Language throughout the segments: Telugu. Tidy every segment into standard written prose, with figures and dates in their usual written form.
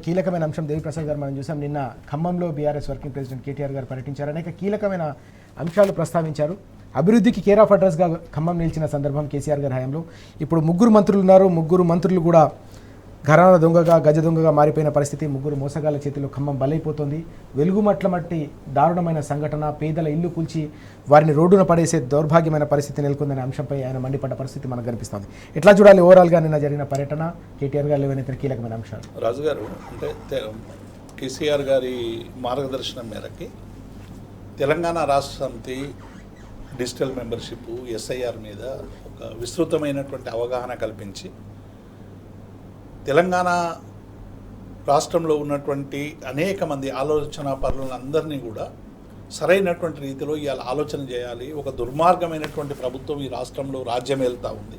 కీలకమైన అంశం దేవిప్రసాద్ గారు మనం చూసాం. నిన్న ఖమ్మంలో బీఆర్ఎస్ వర్కింగ్ ప్రెసిడెంట్ కేటీఆర్ గారు పర్యటించారు. అనేక కీలకమైన అంశాలు ప్రస్తావించారు. అభివృద్ధికి కేర్ ఆఫ్ అడ్రస్గా ఖమ్మం నిలిచిన సందర్భం కేసీఆర్ గారి హయాంలో. ఇప్పుడు ముగ్గురు మంత్రులు ఉన్నారు. ముగ్గురు మంత్రులు కూడా ఘరాన దొంగగా గజ దొంగగా మారిపోయిన పరిస్థితి. ముగ్గురు మోసగాళ్ల చేతిలో ఖమ్మం బలైపోతుంది. వెలుగుమట్ల మట్టి దారుణమైన సంఘటన, పేదల ఇల్లు కూల్చి వారిని రోడ్డున పడేసే దౌర్భాగ్యమైన పరిస్థితి నెలకొందనే అంశంపై ఆయన మండిపడ్డ పరిస్థితి మనకు కనిపిస్తుంది. ఎట్లా చూడాలి ఓవరాల్గా నిన్న జరిగిన పర్యటన, కేటీఆర్ గారు లేవనైతే కీలకమైన అంశాలు? రాజు గారు, అంటే కేసీఆర్ గారి మార్గదర్శనం మేరకి తెలంగాణ రాష్ట్ర సమితి డిజిటల్ మెంబర్షిప్ ఎస్ఐఆర్ మీద ఒక విస్తృతమైనటువంటి అవగాహన కల్పించి తెలంగాణ రాష్ట్రంలో ఉన్నటువంటి అనేక మంది ఆలోచన పరులందరినీ కూడా సరైనటువంటి రీతిలో ఇవాళ ఆలోచన చేయాలి. ఒక దుర్మార్గమైనటువంటి ప్రభుత్వం ఈ రాష్ట్రంలో రాజ్యం వెళ్తూ ఉంది.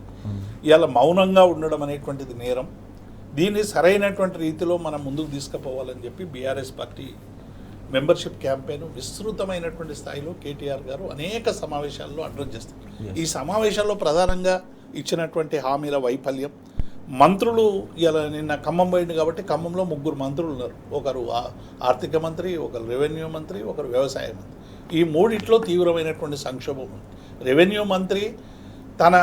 ఇవాళ మౌనంగా ఉండడం అనేటువంటిది నేరం. దీన్ని సరైనటువంటి రీతిలో మనం ముందుకు తీసుకుపోవాలని చెప్పి బీఆర్ఎస్ పార్టీ మెంబర్షిప్ క్యాంపెయిన్ విస్తృతమైనటువంటి స్థాయిలో కేటీఆర్ గారు అనేక సమావేశాల్లో అడ్రస్ చేస్తారు. ఈ సమావేశాల్లో ప్రధానంగా ఇచ్చినటువంటి హామీల వైఫల్యం, మంత్రులు ఇలా నిన్న ఖమ్మం పోయింది కాబట్టి ఖమ్మంలో ముగ్గురు మంత్రులు ఉన్నారు. ఒకరు ఆర్థిక మంత్రి, ఒకరు రెవెన్యూ మంత్రి, ఒకరు వ్యవసాయ మంత్రి. ఈ మూడిట్లో తీవ్రమైనటువంటి సంక్షోభం ఉంది. రెవెన్యూ మంత్రి తన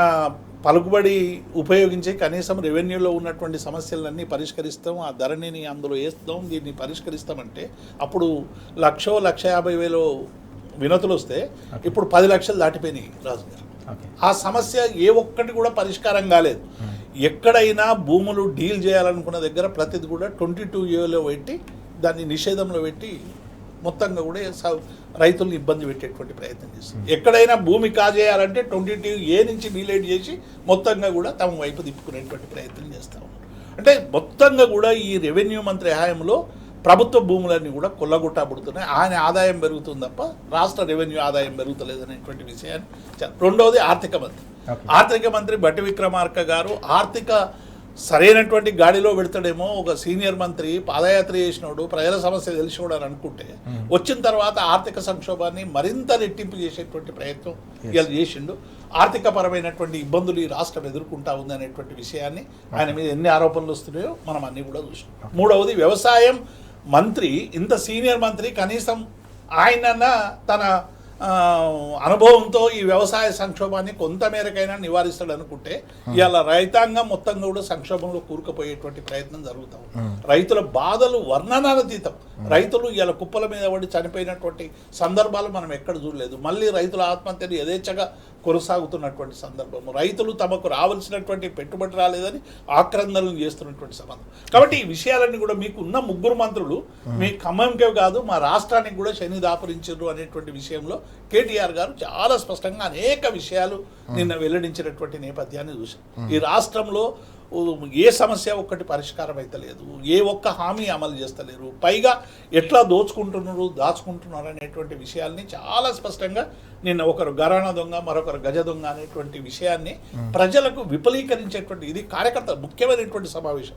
పలుకుబడి ఉపయోగించి కనీసం రెవెన్యూలో ఉన్నటువంటి సమస్యలన్నీ పరిష్కరిస్తాం, ఆ ధరణిని అందులో వేస్తాం, దీన్ని పరిష్కరిస్తామంటే అప్పుడు 1,50,000 వినతులు వస్తే ఇప్పుడు 10 లక్షలు దాటిపోయినాయి రాజు గారు. ఆ సమస్య ఏ ఒక్కటి కూడా పరిష్కారం కాలేదు. ఎక్కడైనా భూములు డీల్ చేయాలనుకున్న దగ్గర ప్రతిది కూడా 22A పెట్టి దాన్ని నిషేధంలో పెట్టి మొత్తంగా కూడా రైతులను ఇబ్బంది పెట్టేటువంటి ప్రయత్నం చేస్తారు. ఎక్కడైనా భూమి కాజేయాలంటే 22A నుంచి డిలేట్ చేసి మొత్తంగా కూడా తమ వైపు తిప్పుకునేటువంటి ప్రయత్నం చేస్తూ ఉన్నారు. అంటే మొత్తంగా కూడా ఈ రెవెన్యూ మంత్రి హయాంలో ప్రభుత్వ భూములన్నీ కూడా కొల్లగొట్టబడుతున్నాయి. ఆయన ఆదాయం పెరుగుతుంది తప్ప రాష్ట్ర రెవెన్యూ ఆదాయం పెరుగుతలేదనేటువంటి విషయాన్ని. రెండవది ఆర్థిక మంత్రి బట్టి విక్రమార్క గారు ఆర్థిక సరైనటువంటి గాడిలో పెడతాడేమో, ఒక సీనియర్ మంత్రి పాదయాత్ర చేసినోడు ప్రజల సమస్య తెలిసినోడు అని అనుకుంటే వచ్చిన తర్వాత ఆర్థిక సంక్షోభాన్ని మరింత రెట్టింపు చేసేటువంటి ప్రయత్నం ఇలా చేసిండు. ఆర్థిక పరమైనటువంటి ఇబ్బందులు ఈ రాష్ట్రం ఎదుర్కొంటా ఉంది అనేటువంటి విషయాన్ని, ఆయన మీద ఎన్ని ఆరోపణలు వస్తున్నాయో మనం అన్నీ కూడా చూసాం. మూడవది వ్యవసాయం మంత్రి, ఇంత సీనియర్ మంత్రి కనీసం ఆయన తన అనుభవంతో ఈ వ్యవసాయ సంక్షోభాన్ని కొంతమేరకైనా నివారిస్తాడు అనుకుంటే ఇవాళ రైతాంగం మొత్తం కూడా సంక్షోభంలో కూరుకుపోయేటువంటి ప్రయత్నం జరుగుతాం. రైతుల బాధలు వర్ణనాతీతం. రైతులు ఇవాళ కుప్పల మీద పడి చనిపోయినటువంటి సందర్భాలు మనం ఎక్కడ చూడలేదు. మళ్ళీ రైతుల ఆత్మహత్యలు యథేచ్ఛగా కొనసాగుతున్నటువంటి సందర్భము, రైతులు తమకు రావాల్సినటువంటి పెట్టుబడి రాలేదని ఆక్రందనలు చేస్తున్నటువంటి సందర్భం. కాబట్టి ఈ విషయాలన్నీ కూడా మీకు ఉన్న ముగ్గురు మంత్రులు మీ ఖమ్మంకే కాదు మా రాష్ట్రానికి కూడా శని దాపురించారు అనేటువంటి విషయంలో కేటీఆర్ గారు చాలా స్పష్టంగా అనేక విషయాలు నిన్న వెల్లడించినటువంటి నేపథ్యాన్ని చూశాం. ఈ రాష్ట్రంలో ఏ సమస్య ఒక్కటి పరిష్కారం అయితే లేదు, ఏ ఒక్క హామీ అమలు చేస్తలేరు, పైగా ఎట్లా దాచుకుంటున్నారు అనేటువంటి విషయాల్ని చాలా స్పష్టంగా నిన్న ఒకరు గరాణ దొంగ మరొకరు గజ దొంగ అనేటువంటి విషయాన్ని ప్రజలకు విఫలీకరించేటువంటి ఇది ముఖ్యమైనటువంటి సమావేశం.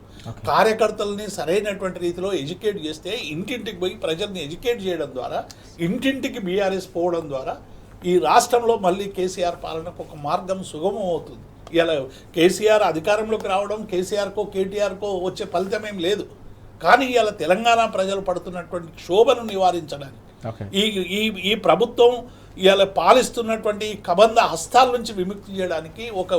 కార్యకర్తలని సరైనటువంటి రీతిలో ఎడ్యుకేట్ చేస్తే ఇంటింటికి పోయి ప్రజల్ని ఎడ్యుకేట్ చేయడం ద్వారా, ఇంటింటికి బీఆర్ఎస్ పోవడం ద్వారా ఈ రాష్ట్రంలో మళ్ళీ కేసీఆర్ పాలనకు ఒక మార్గం సుగమం అవుతుంది. ఇలా కేసీఆర్ అధికారంలోకి రావడం కేసీఆర్కో కేటీఆర్కో వచ్చే ఫలితమేం లేదు. కానీ ఇలా తెలంగాణ ప్రజలు పడుతున్నటువంటి క్షోభను నివారించడానికి ఈ ప్రభుత్వం ఇవాళ పాలిస్తున్నటువంటి కబంధ హస్తాల నుంచి విముక్తి చేయడానికి ఒక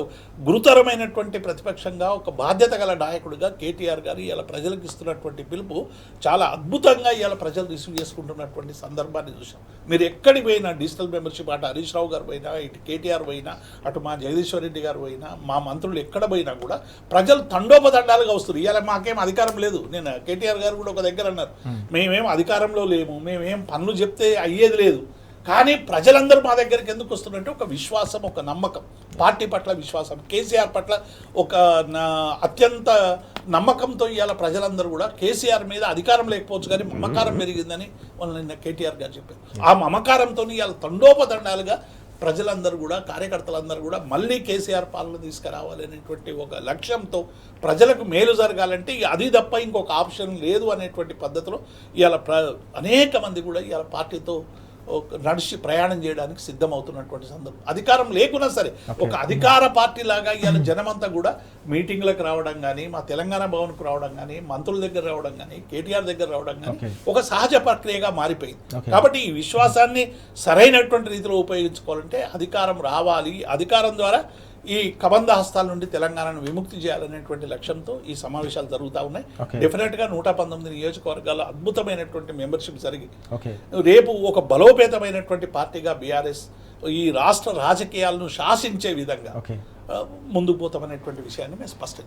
గురుతరమైనటువంటి ప్రతిపక్షంగా, ఒక బాధ్యత గల నాయకుడిగా కేటీఆర్ గారు ఇవాళ ప్రజలకు ఇస్తున్నటువంటి పిలుపు చాలా అద్భుతంగా ఇవాళ ప్రజలు రిసీవ్ చేసుకుంటున్నటువంటి సందర్భాన్ని చూసాం. మీరు ఎక్కడికి పోయినా డిజిటల్ మెంబర్షిప్, అటు హరీష్ రావు గారు పోయినా, ఇటు కేటీఆర్ పోయినా, అటు మా జగదీశ్వర్ రెడ్డి గారు పోయినా, మా మంత్రులు ఎక్కడ పోయినా కూడా ప్రజలు తండోపతండాలుగా వస్తారు. ఇవాళ మాకేం అధికారం లేదు. నేను కేటీఆర్ గారు కూడా ఒక దగ్గర అన్నారు, మేమేం అధికారంలో లేము, మేమేం పనులు చెప్తే అయ్యేది లేదు, కానీ ప్రజలందరూ మా దగ్గరికి ఎందుకు వస్తున్నారంటే ఒక విశ్వాసం, ఒక నమ్మకం, పార్టీ పట్ల విశ్వాసం, కేసీఆర్ పట్ల ఒక అత్యంత నమ్మకంతో ఇవాళ ప్రజలందరూ కూడా కేసీఆర్ మీద అధికారం లేకపోవచ్చు కానీ మమకారం పెరిగిందని వాళ్ళు నిన్న కేటీఆర్ గారు చెప్పారు. ఆ మమకారంతో ఇవాళ తండోపతండాలుగా ప్రజలందరూ కూడా, కార్యకర్తలందరూ కూడా మళ్ళీ కేసీఆర్ పాలన తీసుకురావాలి అనేటువంటి ఒక లక్ష్యంతో ప్రజలకు మేలు జరగాలంటే అది తప్ప ఇంకొక ఆప్షన్ లేదు అనేటువంటి పద్ధతిలో ఇవాళ అనేక మంది కూడా ఇవాళ పార్టీతో నడిచి ప్రయాణం చేయడానికి సిద్ధమవుతున్నటువంటి సందర్భం. అధికారం లేకున్నా సరే ఒక అధికార పార్టీ లాగా ఇవాళ జనమంతా కూడా మీటింగ్లకు రావడం కానీ, మా తెలంగాణ భవన్కు రావడం కానీ, మంత్రుల దగ్గర రావడం కానీ, కేటీఆర్ దగ్గర రావడం కానీ ఒక సహజ ప్రక్రియగా మారిపోయింది. కాబట్టి ఈ విశ్వాసాన్ని సరైనటువంటి రీతిలో ఉపయోగించుకోవాలంటే అధికారం రావాలి, అధికారం ద్వారా ఈ కబంధ హస్తాల నుండి తెలంగాణను విముక్తి చేయాలనేటువంటి లక్ష్యంతో ఈ సమావేశాలు జరుగుతూ ఉన్నాయి. డెఫినెట్గా 119 నియోజకవర్గాల్లో అద్భుతమైనటువంటి మెంబర్షిప్ జరిగి రేపు ఒక బలోపేతమైనటువంటి పార్టీగా బీఆర్ఎస్ ఈ రాష్ట్ర రాజకీయాలను శాసించే విధంగా ముందుకు పోతామనేటువంటి విషయాన్ని మేము స్పష్టం